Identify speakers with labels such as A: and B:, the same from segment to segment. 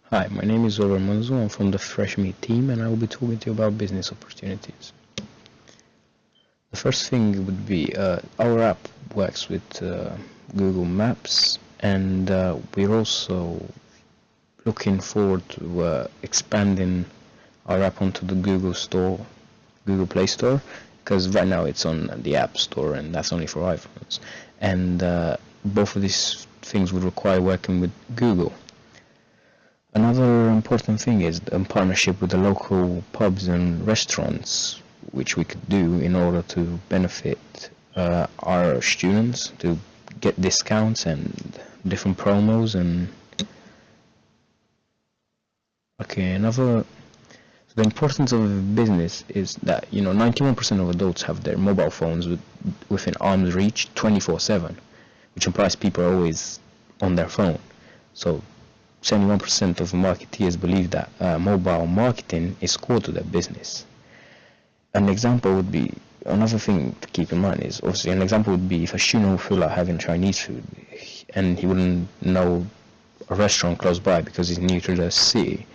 A: Hi, my name is Oliver Manzo. I'm from the Fresh Meat team, and I will be talking to you about business opportunities. The first thing would be our app works with Google Maps, and we're also looking forward to expanding our app onto the Google Play Store, because right now it's on the App Store, and that's only for iPhones. And both of these things would require working with Google. Another important thing is the partnership with the local pubs and restaurants, which we could do in order to benefit our students to get discounts and different promos. And the importance of a business is that 91% of adults have their mobile phones within arm's reach 24/7, which implies people are always on their phone. So 71% of marketeers believe that mobile marketing is core to their business. Another thing to keep in mind is, obviously, an example would be if a student would feel like having Chinese food and he wouldn't know a restaurant close by because he's new to the city,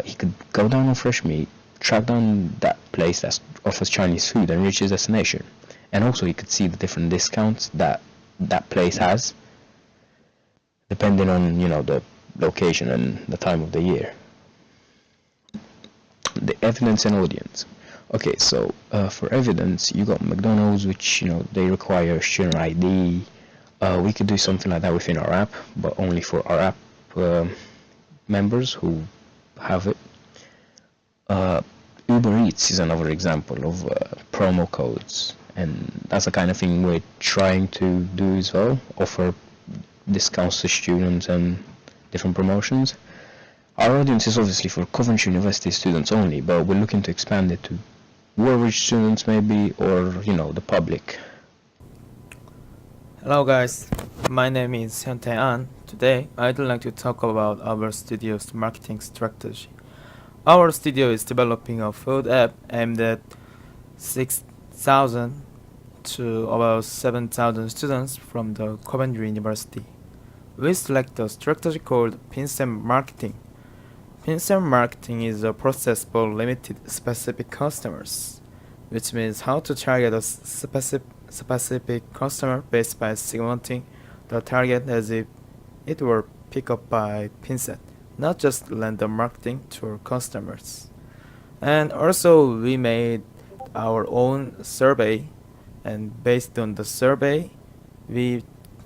A: he could go down on Fresh Meat, track down that place that offers Chinese food and reach his destination. And also he could see the different discounts that that place has, depending on, the location and the time of the year. The evidence and audience. Okay, so for evidence, you got McDonald's, which they require student ID. We could do something like that within our app, but only for our app members who have it. Uber Eats is another example of promo codes, and that's the kind of thing we're trying to do as well, offer discounts to students and different promotions. Our audience is obviously for Coventry University students only, but we're looking to expand it to Woolwich students maybe, or the public.
B: Hello guys, my name is Konstantin. Today I'd like to talk about our studio's marketing strategy. Our studio is developing a food app aimed at 6,000 to about 7,000 students from the Coventry University. We select a strategy called PINSEM marketing. PINSEM marketing is a process for limited specific customers, which means how to target a specific customer base by segmenting the target as if it were picked up by pinset, not just random marketing to our customers. And also we made our own survey, and based on the survey we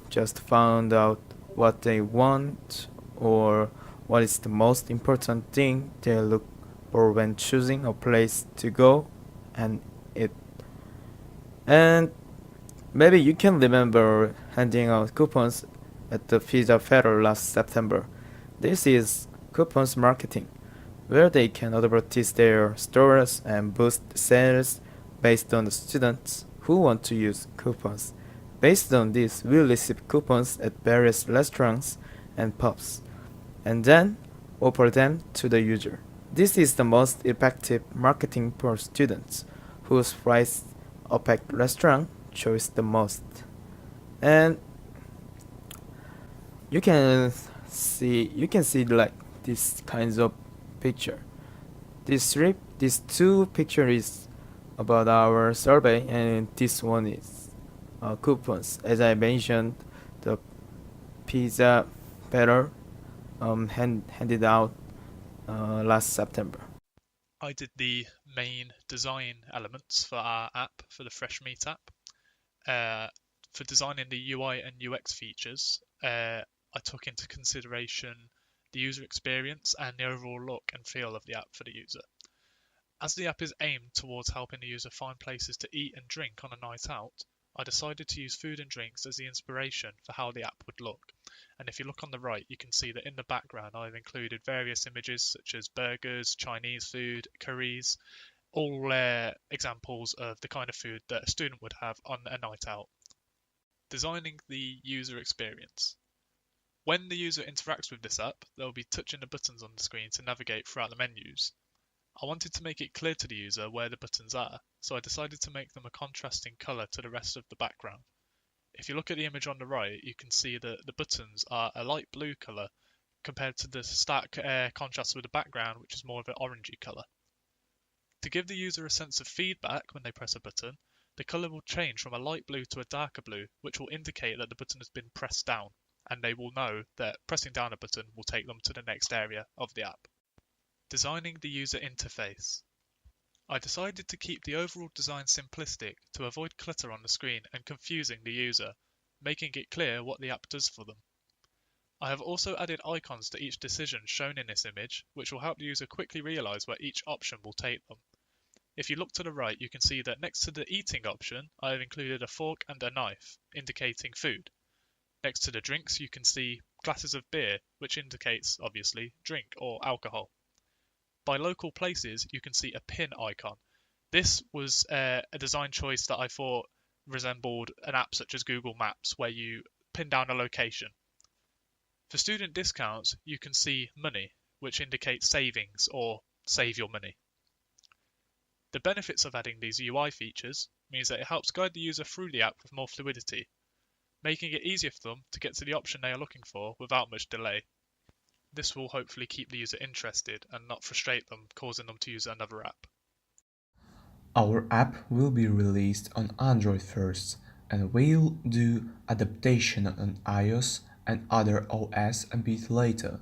B: just found out what they want or what is the most important thing they look for when choosing a place to go and eat. And maybe you can remember handing out coupons at the pizza fair last September. This is coupons marketing, where they can advertise their stores and boost sales based on the students who want to use coupons. Based on this, we'll receive coupons at various restaurants and pubs, and then offer them to the user. This is the most effective marketing for students whose price affect restaurant choice the most. And you can see like these kinds of picture. These two pictures about our survey, and this one is coupons. As I mentioned, the pizza better handed out last September.
C: I did the main design elements for our app, for the Fresh Meat app. For designing the UI and UX features, I took into consideration the user experience and the overall look and feel of the app for the user. As the app is aimed towards helping the user find places to eat and drink on a night out, I decided to use food and drinks as the inspiration for how the app would look. And if you look on the right, you can see that in the background I've included various images such as burgers, Chinese food, curries, all examples of the kind of food that a student would have on a night out. Designing the user experience. When the user interacts with this app, they'll be touching the buttons on the screen to navigate throughout the menus. I wanted to make it clear to the user where the buttons are, so I decided to make them a contrasting colour to the rest of the background. If you look at the image on the right, you can see that the buttons are a light blue colour compared to the stark contrast with the background, which is more of an orangey colour. To give the user a sense of feedback when they press a button, the colour will change from a light blue to a darker blue, which will indicate that the button has been pressed down, and they will know that pressing down a button will take them to the next area of the app. Designing the user interface. I decided to keep the overall design simplistic to avoid clutter on the screen and confusing the user, making it clear what the app does for them. I have also added icons to each decision shown in this image, which will help the user quickly realise where each option will take them. If you look to the right, you can see that next to the eating option, I have included a fork and a knife, indicating food. Next to the drinks, you can see glasses of beer, which indicates, obviously, drink or alcohol. By local places, you can see a pin icon. This was a design choice that I thought resembled an app such as Google Maps, where you pin down a location. For student discounts, you can see money, which indicates savings or save your money. The benefits of adding these UI features means that it helps guide the user through the app with more fluidity, making it easier for them to get to the option they are looking for without much delay. This will hopefully keep the user interested and not frustrate them, causing them to use another app.
D: Our app will be released on Android first, and we'll do adaptation on iOS and other OS a bit later.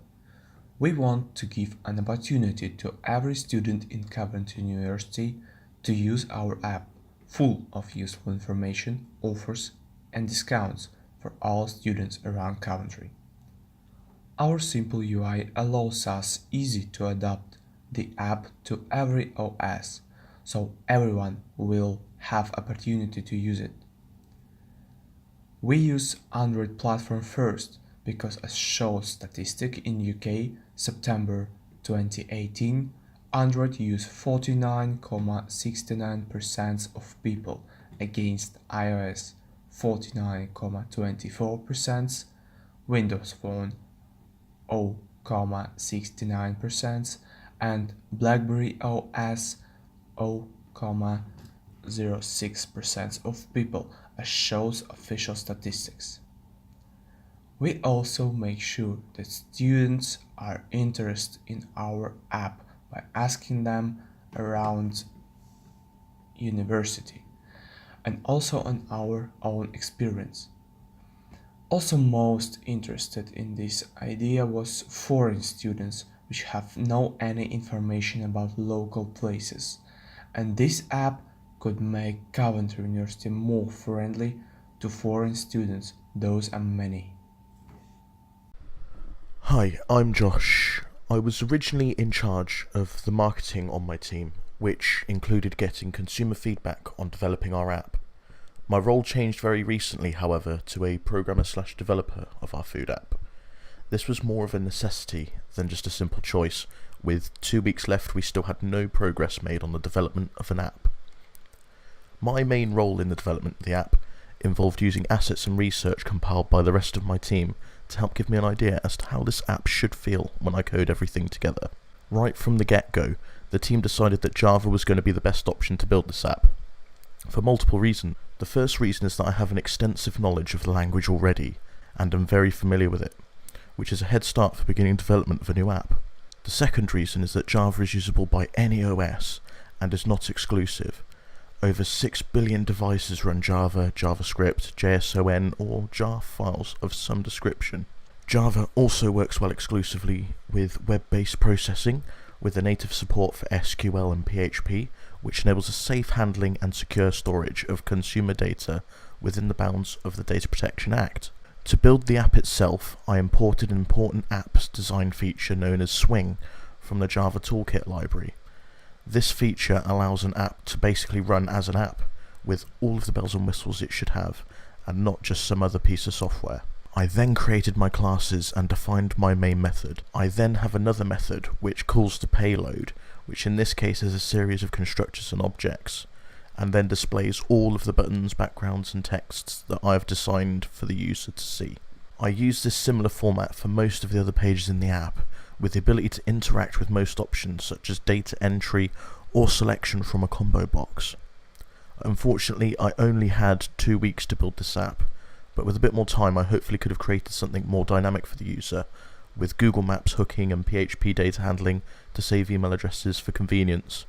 D: We want to give an opportunity to every student in Coventry University to use our app, full of useful information, offers, and discounts for all students around Coventry. Our simple UI allows us easy to adapt the app to every OS, so everyone will have opportunity to use it. We use Android platform first because, as shows statistic in UK September 2018, Android use 49.69% of people against iOS 49.24%, Windows Phone 0.69%, and BlackBerry OS 0.06% of people, as shows official statistics. We also make sure that students are interested in our app by asking them around university and also on our own experience. Also most interested in this idea was foreign students which have no any information about local places, and this app could make Coventry University more friendly to foreign students. Those are many.
E: Hi, I'm Josh. I was originally in charge of the marketing on my team, which included getting consumer feedback on developing our app. My role changed very recently, however, to a programmer/developer of our food app. This was more of a necessity than just a simple choice. With 2 weeks left, we still had no progress made on the development of an app. My main role in the development of the app involved using assets and research compiled by the rest of my team to help give me an idea as to how this app should feel when I code everything together. Right from the get-go, the team decided that Java was going to be the best option to build this app, for multiple reasons. The first reason is that I have an extensive knowledge of the language already, and am very familiar with it, which is a head start for beginning development of a new app. The second reason is that Java is usable by any OS, and is not exclusive. Over 6 billion devices run Java, JavaScript, JSON, or jar files of some description. Java also works well exclusively with web-based processing, with a native support for SQL and PHP, which enables a safe handling and secure storage of consumer data within the bounds of the Data Protection Act. To build the app itself, I imported an important apps design feature known as Swing from the Java Toolkit library. This feature allows an app to basically run as an app, with all of the bells and whistles it should have, and not just some other piece of software. I then created my classes and defined my main method. I then have another method which calls the payload, which in this case is a series of constructors and objects, and then displays all of the buttons, backgrounds and texts that I have designed for the user to see. I use this similar format for most of the other pages in the app, with the ability to interact with most options such as data entry or selection from a combo box. Unfortunately, I only had 2 weeks to build this app, but with a bit more time I hopefully could have created something more dynamic for the user, with Google Maps hooking and PHP data handling to save email addresses for convenience.